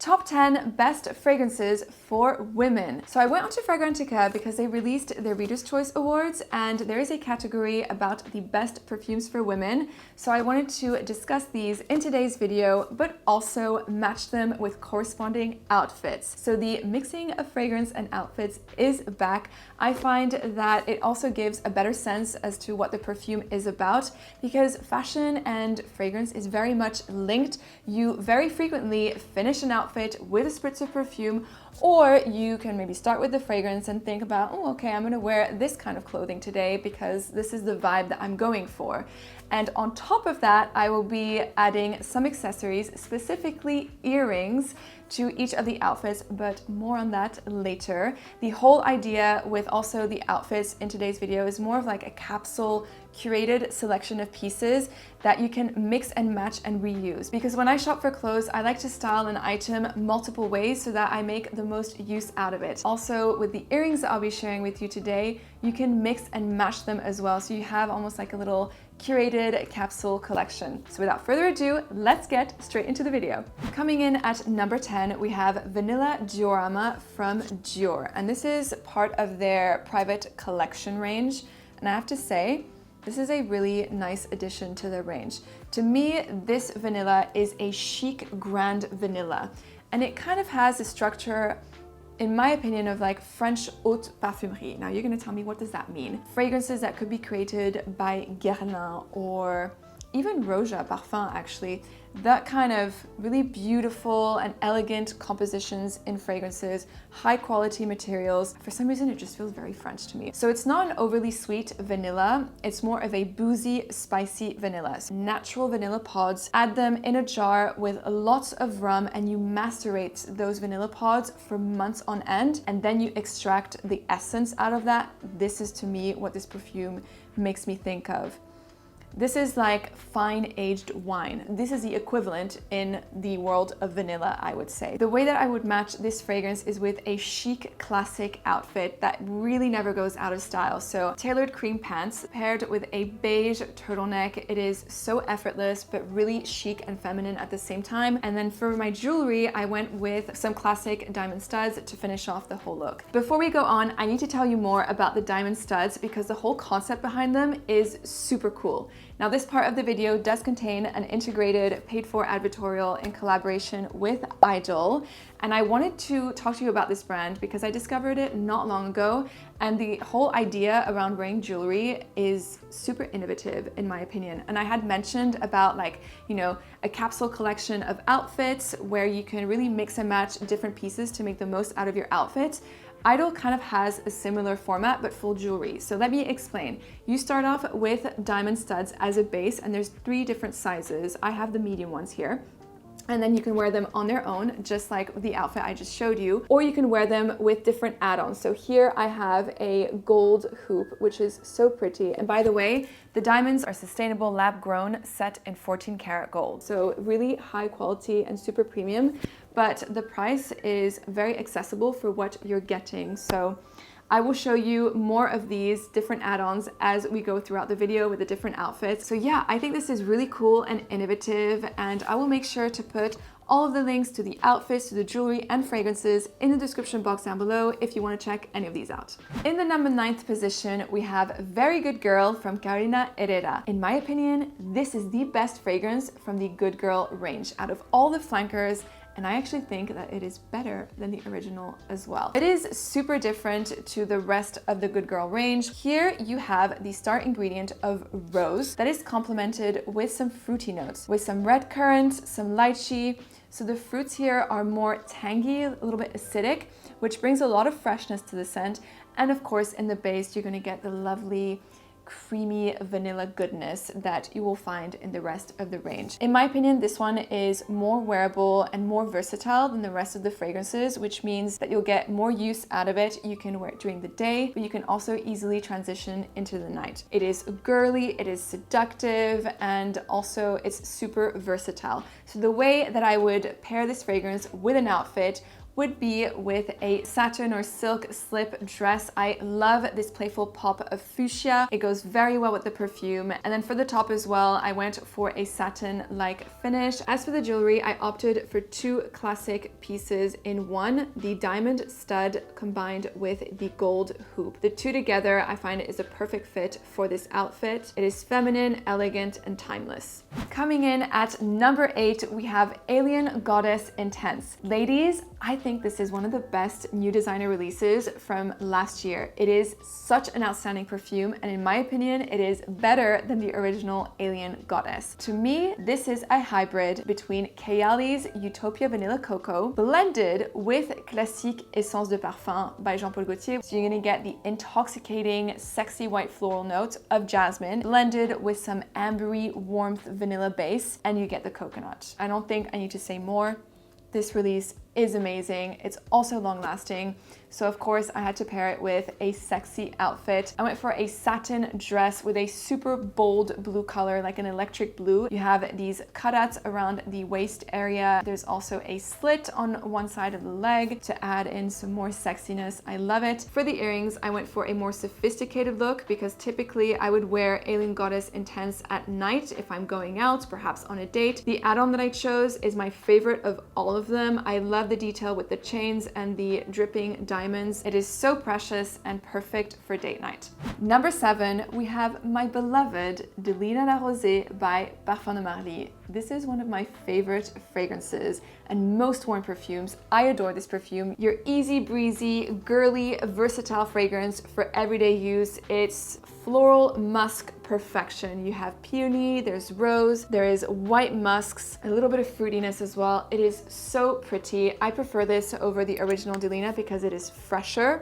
Top 10 best fragrances for women. So I went onto Fragrantica because they released their Reader's Choice Awards and there is a category about the best perfumes for women. So I wanted to discuss these in today's video, but also match them with corresponding outfits. So the mixing of fragrance and outfits is back. I find that it also gives a better sense as to what the perfume is about because fashion and fragrance is very much linked. You very frequently finish an outfit with a spritz of perfume, or you can maybe start with the fragrance and think about, oh, okay, I'm gonna wear this kind of clothing today because this is the vibe that I'm going for. And on top of that, I will be adding some accessories, specifically earrings, to each of the outfits, but more on that later. The whole idea with also the outfits in today's video is more of like a capsule curated selection of pieces that you can mix and match and reuse. Because when I shop for clothes, I like to style an item multiple ways so that I make the most use out of it. Also, with the earrings that I'll be sharing with you today, you can mix and match them as well. So you have almost like a little curated capsule collection. So without further ado, let's get straight into the video. Coming in at number 10, we have Vanilla Diorama from Dior. And this is part of their private collection range. And I have to say, this is a really nice addition to the range. To me, this vanilla is a chic, grand vanilla. And it kind of has a structure, in my opinion, of like French haute parfumerie. Now you're gonna tell me, what does that mean? Fragrances that could be created by Guerlain or even Rouge Parfum, actually. That kind of really beautiful and elegant compositions in fragrances, high quality materials. For some reason, it just feels very French to me. So it's not an overly sweet vanilla. It's more of a boozy, spicy vanilla. So natural vanilla pods, add them in a jar with lots of rum and you macerate those vanilla pods for months on end. And then you extract the essence out of that. This is to me what this perfume makes me think of. This is like fine aged wine. This is the equivalent in the world of vanilla, I would say. The way that I would match this fragrance is with a chic classic outfit that really never goes out of style. So tailored cream pants paired with a beige turtleneck. It is so effortless, but really chic and feminine at the same time. And then for my jewelry, I went with some classic diamond studs to finish off the whole look. Before we go on, I need to tell you more about the diamond studs because the whole concept behind them is super cool. Now, this part of the video does contain an integrated paid-for advertorial in collaboration with Aldo, and I wanted to talk to you about this brand because I discovered it not long ago, and the whole idea around wearing jewelry is super innovative in my opinion. And I had mentioned about like, you know, a capsule collection of outfits where you can really mix and match different pieces to make the most out of your outfit. Aldo kind of has a similar format, but full jewelry. So let me explain. You start off with diamond studs as a base, and there's 3 different sizes. I have the medium ones here. And then you can wear them on their own, just like the outfit I just showed you, or you can wear them with different add-ons. So here I have a gold hoop, which is so pretty. And by the way, the diamonds are sustainable, lab-grown, set in 14 karat gold. So really high quality and super premium, but the price is very accessible for what you're getting. So I will show you more of these different add-ons as we go throughout the video with the different outfits. So yeah, I think this is really cool and innovative, and I will make sure to put all of the links to the outfits, to the jewelry and fragrances in the description box down below if you want to check any of these out. In the number 9th position, we have Very Good Girl from Carolina Herrera. In my opinion, this is the best fragrance from the Good Girl range out of all the flankers. And I actually think that it is better than the original as well. It is super different to the rest of the Good Girl range. Here you have the star ingredient of rose that is complemented with some fruity notes, with some red currant, some lychee. So the fruits here are more tangy, a little bit acidic, which brings a lot of freshness to the scent. And of course, in the base, you're gonna get the lovely creamy vanilla goodness that you will find in the rest of the range. In my opinion, this one is more wearable and more versatile than the rest of the fragrances, which means that you'll get more use out of it. You can wear it during the day, but you can also easily transition into the night. It is girly, it is seductive, and also it's super versatile. So the way that I would pair this fragrance with an outfit would be with a satin or silk slip dress. I love this playful pop of fuchsia. It goes very well with the perfume. And then for the top as well, I went for a satin-like finish. As for the jewelry, I opted for two classic pieces in one, the diamond stud combined with the gold hoop. The two together, I find, is a perfect fit for this outfit. It is feminine, elegant, and timeless. Coming in at number 8, we have Alien Goddess Intense. Ladies, I think this is one of the best new designer releases from last year. It is such an outstanding perfume, and in my opinion, it is better than the original Alien Goddess. To me, this is a hybrid between Kayali's Utopia Vanilla Cocoa blended with Classique Essence de Parfum by Jean-Paul Gaultier. So you're gonna get the intoxicating, sexy white floral notes of jasmine blended with some ambery warmth vanilla base, and you get the coconut. I don't think I need to say more. This release is amazing. It's also long lasting. So of course I had to pair it with a sexy outfit. I went for a satin dress with a super bold blue color, like an electric blue. You have these cutouts around the waist area. There's also a slit on one side of the leg to add in some more sexiness. I love it. For the earrings, I went for a more sophisticated look because typically I would wear Alien Goddess Intense at night if I'm going out, perhaps on a date. The add-on that I chose is my favorite of all of them. I love the detail with the chains and the dripping diamonds. It is so precious and perfect for date night. Number 7, we have my beloved Delina La Rosée by Parfum de Marly. This is one of my favorite fragrances and most worn perfumes. I adore this perfume. Your easy breezy, girly, versatile fragrance for everyday use. It's floral musk perfection. You have peony, there's rose, there is white musks, a little bit of fruitiness as well. It is so pretty. I prefer this over the original Delina because it is fresher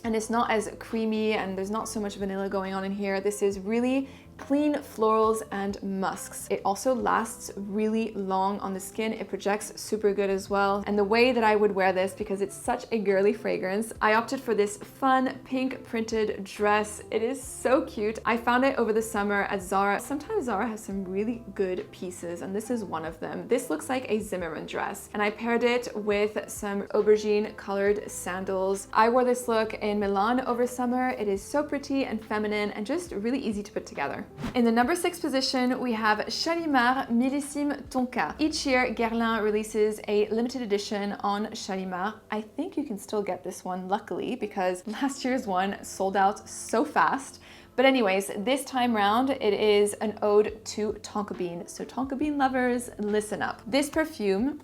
and it's not as creamy and there's not so much vanilla going on in here. This is really clean florals and musks. It also lasts really long on the skin. It projects super good as well. And the way that I would wear this, because it's such a girly fragrance, I opted for this fun pink printed dress. It is so cute. I found it over the summer at Zara. Sometimes Zara has some really good pieces, and this is one of them. This looks like a Zimmermann dress, and I paired it with some aubergine colored sandals. I wore this look in Milan over summer. It is so pretty and feminine and just really easy to put together. In the number 6 position, we have Shalimar Millésime Tonka. Each year, Guerlain releases a limited edition on Shalimar. I think you can still get this one, luckily, because last year's one sold out so fast. But anyways, this time round, it is an ode to tonka bean. So tonka bean lovers, listen up. This perfume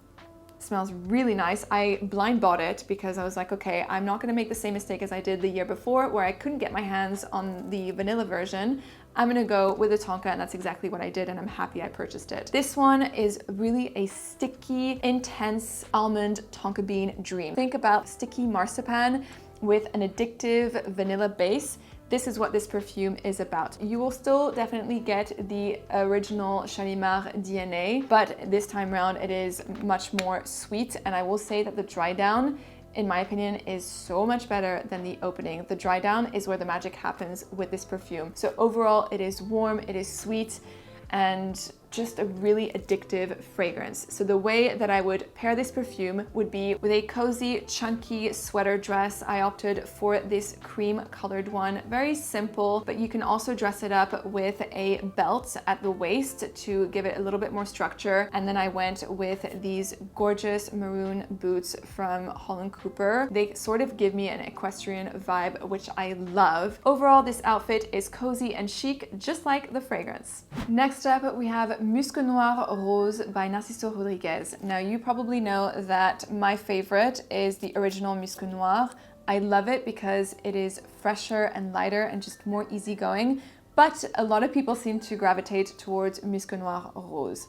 smells really nice. I blind bought it because I was like, okay, I'm not gonna make the same mistake as I did the year before where I couldn't get my hands on the vanilla version. I'm gonna go with the tonka, and that's exactly what I did, and I'm happy I purchased it. This one is really a sticky, intense almond tonka bean dream. Think about sticky marzipan with an addictive vanilla base. This is what this perfume is about. You will still definitely get the original Shalimar DNA, but this time around it is much more sweet, and I will say that the dry down, in my opinion, is so much better than the opening. The dry down is where the magic happens with this perfume. So overall, it is warm, it is sweet, and just a really addictive fragrance. So the way that I would pair this perfume would be with a cozy, chunky sweater dress. I opted for this cream colored one. Very simple, but you can also dress it up with a belt at the waist to give it a little bit more structure. And then I went with these gorgeous maroon boots from Holland Cooper. They sort of give me an equestrian vibe, which I love. Overall, this outfit is cozy and chic, just like the fragrance. Next up, we have Musc Noir Rose by Narciso Rodriguez. Now, you probably know that my favorite is the original Musc Noir. I love it because it is fresher and lighter and just more easygoing, but a lot of people seem to gravitate towards Musc Noir Rose.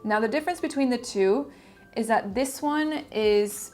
Now, the difference between the two is that this one is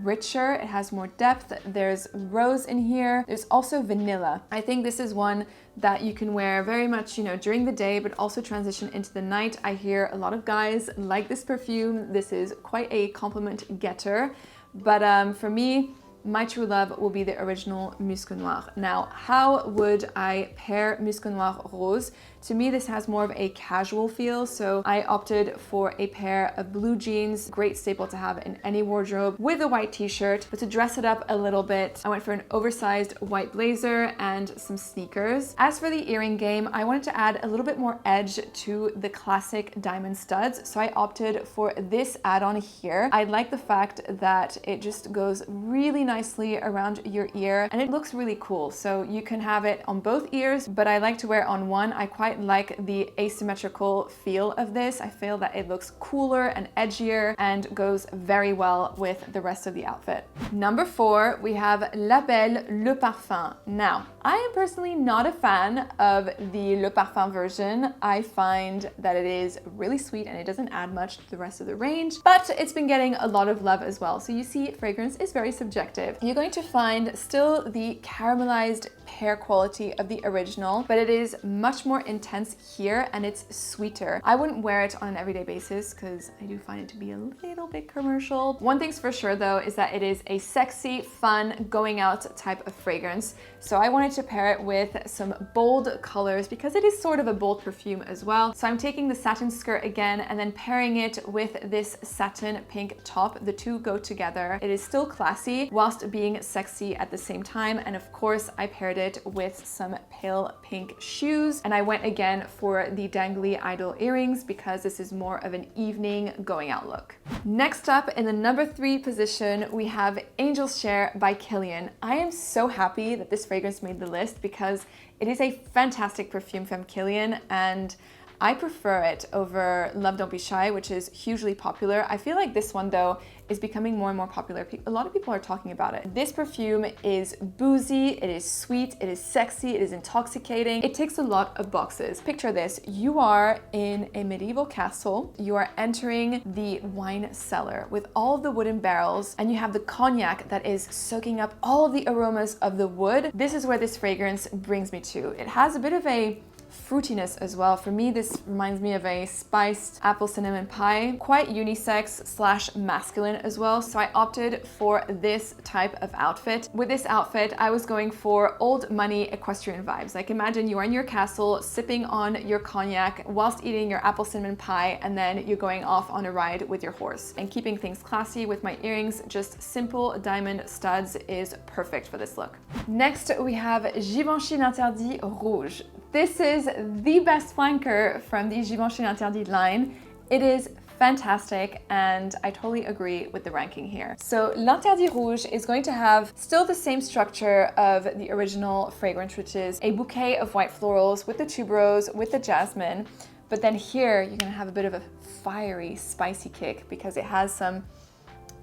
richer, it has more depth, there's rose in here, there's also vanilla. I think this is one that you can wear very much, during the day, but also transition into the night. I hear a lot of guys like this perfume. This is quite a compliment getter, but for me, my true love will be the original Musc Noir. Now, how would I pair Musc Noir Rose? To me, this has more of a casual feel, so I opted for a pair of blue jeans, great staple to have in any wardrobe, with a white t-shirt. But to dress it up a little bit, I went for an oversized white blazer and some sneakers. As for the earring game, I wanted to add a little bit more edge to the classic diamond studs, so I opted for this add-on here. I like the fact that it just goes really nicely around your ear, and it looks really cool. So you can have it on both ears, but I like to wear it on one. I quite like the asymmetrical feel of this. I feel that it looks cooler and edgier and goes very well with the rest of the outfit. Number 4, we have La Belle Le Parfum. Now, I am personally not a fan of the Le Parfum version. I find that it is really sweet and it doesn't add much to the rest of the range, but it's been getting a lot of love as well. So you see, fragrance is very subjective. You're going to find still the caramelized pear quality of the original, but it is much more intense here and it's sweeter. I wouldn't wear it on an everyday basis because I do find it to be a little bit commercial. One thing's for sure though is that it is a sexy, fun, going out type of fragrance. So I wanted to pair it with some bold colors because it is sort of a bold perfume as well. So I'm taking the satin skirt again and then pairing it with this satin pink top. The two go together. It is still classy whilst being sexy at the same time. And of course, I paired it with some pale pink shoes. And I went again for the dangly idol earrings because this is more of an evening going out look. Next up, in the number 3 position, we have Angel's Share by Kilian. I am so happy that this fragrance made the list because it is a fantastic perfume from Kilian, and I prefer it over Love Don't Be Shy, which is hugely popular. I feel like this one though is becoming more and more popular. A lot of people are talking about it. This perfume is boozy, it is sweet, it is sexy, it is intoxicating. It ticks a lot of boxes. Picture this, you are in a medieval castle, you are entering the wine cellar with all of the wooden barrels, and you have the cognac that is soaking up all of the aromas of the wood. This is where this fragrance brings me to. It has a bit of a fruitiness as well. For me, this reminds me of a spiced apple cinnamon pie, quite unisex slash masculine as well. So I opted for this type of outfit. With this outfit, I was going for old money equestrian vibes. Like imagine you are in your castle sipping on your cognac whilst eating your apple cinnamon pie, and then you're going off on a ride with your horse. And keeping things classy with my earrings, just simple diamond studs is perfect for this look. Next, we have Givenchy L'Interdit Rouge. This is the best flanker from the Givenchy L'Interdit line. It is fantastic, and I totally agree with the ranking here. So L'Interdit Rouge is going to have still the same structure of the original fragrance, which is a bouquet of white florals with the tuberose, with the jasmine. But then here, you're gonna have a bit of a fiery, spicy kick because it has some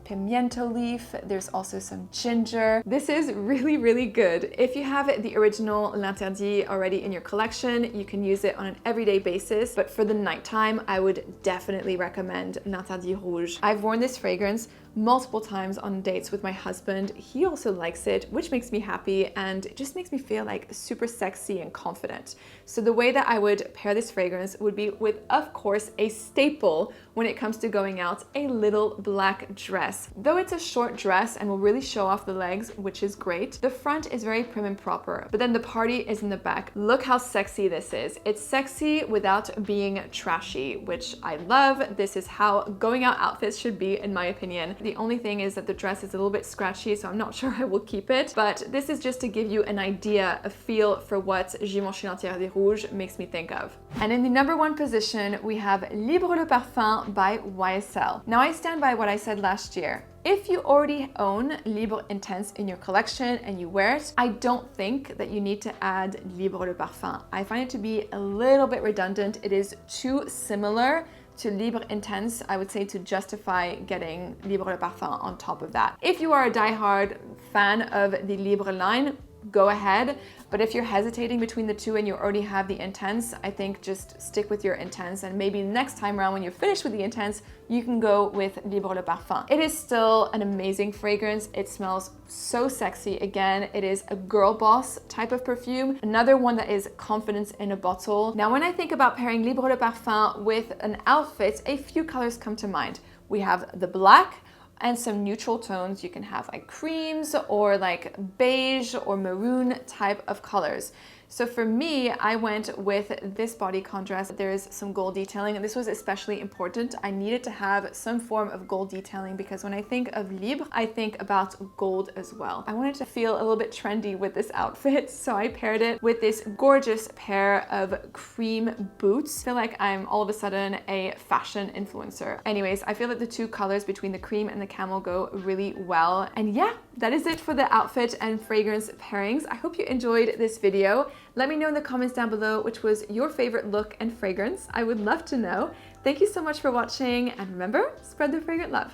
pimiento leaf, there's also some ginger. This is really, really good. If you have the original L'Interdit already in your collection, you can use it on an everyday basis, but for the nighttime, I would definitely recommend L'Interdit Rouge. I've worn this fragrance multiple times on dates with my husband. He also likes it, which makes me happy, and it just makes me feel like super sexy and confident. So the way that I would pair this fragrance would be with, of course, a staple when it comes to going out, a little black dress. Though it's a short dress and will really show off the legs, which is great, the front is very prim and proper, but then the party is in the back. Look how sexy this is. It's sexy without being trashy, which I love. This is how going out outfits should be, in my opinion. The only thing is that the dress is a little bit scratchy, so I'm not sure I will keep it, but this is just to give you an idea, a feel for what Givenchy L'Interdit Rouge makes me think of. And in the number 1 position, we have Libre Le Parfum by YSL. Now I stand by what I said last year. If you already own Libre Intense in your collection and you wear it, I don't think that you need to add Libre Le Parfum. I find it to be a little bit redundant. It is too similar to Libre Intense, I would say, to justify getting Libre Le Parfum on top of that. If you are a diehard fan of the Libre line, go ahead. But if you're hesitating between the two and you already have the Intense, I think just stick with your Intense, and maybe next time around when you're finished with the Intense, you can go with Libre Le Parfum. It is still an amazing fragrance. It smells so sexy. Again, it is a girl boss type of perfume. Another one that is confidence in a bottle. Now, when I think about pairing Libre Le Parfum with an outfit, a few colors come to mind. We have the black, and some neutral tones. You can have like creams or like beige or maroon type of colors. So for me, I went with this body contrast. There's some gold detailing, and this was especially important. I needed to have some form of gold detailing because when I think of Libre, I think about gold as well. I wanted to feel a little bit trendy with this outfit, so I paired it with this gorgeous pair of cream boots. I feel like I'm all of a sudden a fashion influencer. Anyways, I feel that the two colors between the cream and the camel go really well. And yeah, that is it for the outfit and fragrance pairings. I hope you enjoyed this video. Let me know in the comments down below which was your favorite look and fragrance. I would love to know. Thank you so much for watching, and remember, spread the fragrant love.